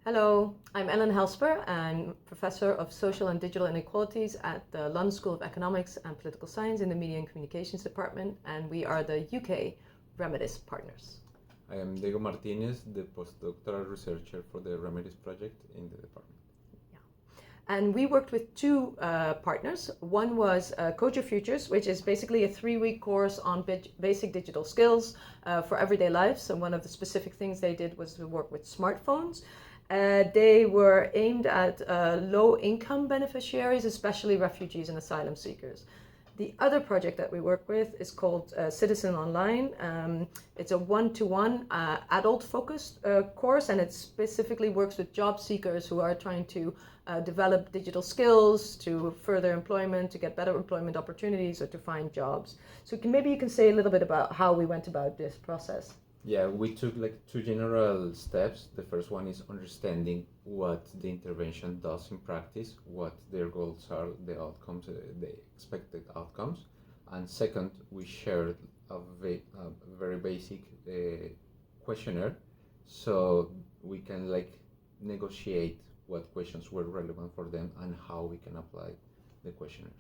Hello, I'm Ellen Helsper. I'm Professor of Social and Digital Inequalities at the London School of Economics and Political Science in the Media and Communications Department, and we are the UK REMEDIS partners. I am Diego Martinez, the postdoctoral researcher for the REMEDIS project in the department. And we worked with two partners. One was Coach Your Futures, which is basically a 3-week course on basic digital skills for everyday life. So one of the specific things they did was to work with smartphones. They were aimed at low-income beneficiaries, especially refugees and asylum seekers. The other project that we work with is called Citizen Online. It's a one-to-one adult-focused course, and it specifically works with job seekers who are trying to develop digital skills to further employment, to get better employment opportunities, or to find jobs. So maybe you can say a little bit about how we went about this process. Yeah, we took two general steps. The first one is understanding what the intervention does in practice, what their goals are, the outcomes, the expected outcomes. And second, we shared a very basic questionnaire, so we can negotiate what questions were relevant for them and how we can apply the questionnaires.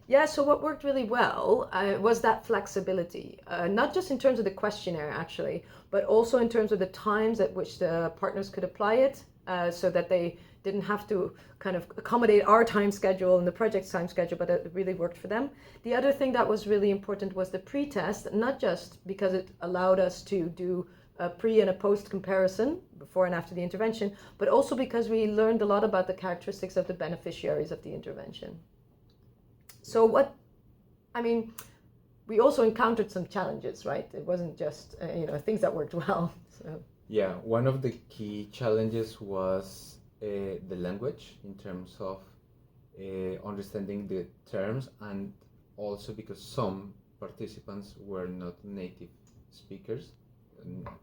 Yeah, so what worked really well was that flexibility, not just in terms of the questionnaire actually, but also in terms of the times at which the partners could apply it, so that they didn't have to kind of accommodate our time schedule and the project's time schedule, but it really worked for them. The other thing that was really important was the pre-test, not just because it allowed us to do a pre and a post comparison before and after the intervention, but also because we learned a lot about the characteristics of the beneficiaries of the intervention. So we also encountered some challenges, right? It wasn't just, things that worked well. So. Yeah, one of the key challenges was the language in terms of understanding the terms, and also because some participants were not native speakers,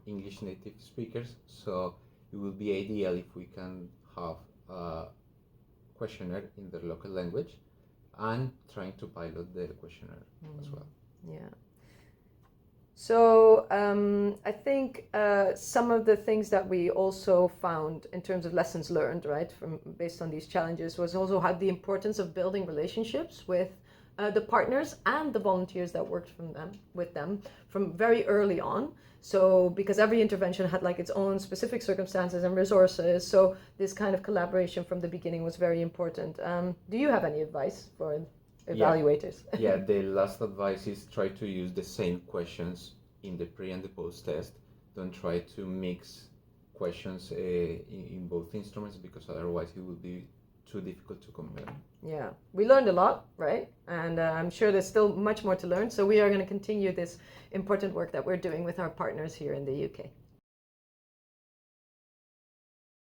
English native speakers. So it would be ideal if we can have a questionnaire in their local language, and trying to pilot the questionnaire as well. Yeah. So I think some of the things that we also found in terms of lessons learned, right, based on these challenges, was also how the importance of building relationships with the partners and the volunteers that worked with them from very early on. So because every intervention had its own specific circumstances and resources, so this kind of collaboration from the beginning was very important. Do you have any advice for evaluators? Yeah, the last advice is try to use the same questions in the pre and the post test. Don't try to mix questions in both instruments, because otherwise it will be too difficult to compare. Yeah, we learned a lot, right? And I'm sure there's still much more to learn. So we are going to continue this important work that we're doing with our partners here in the UK.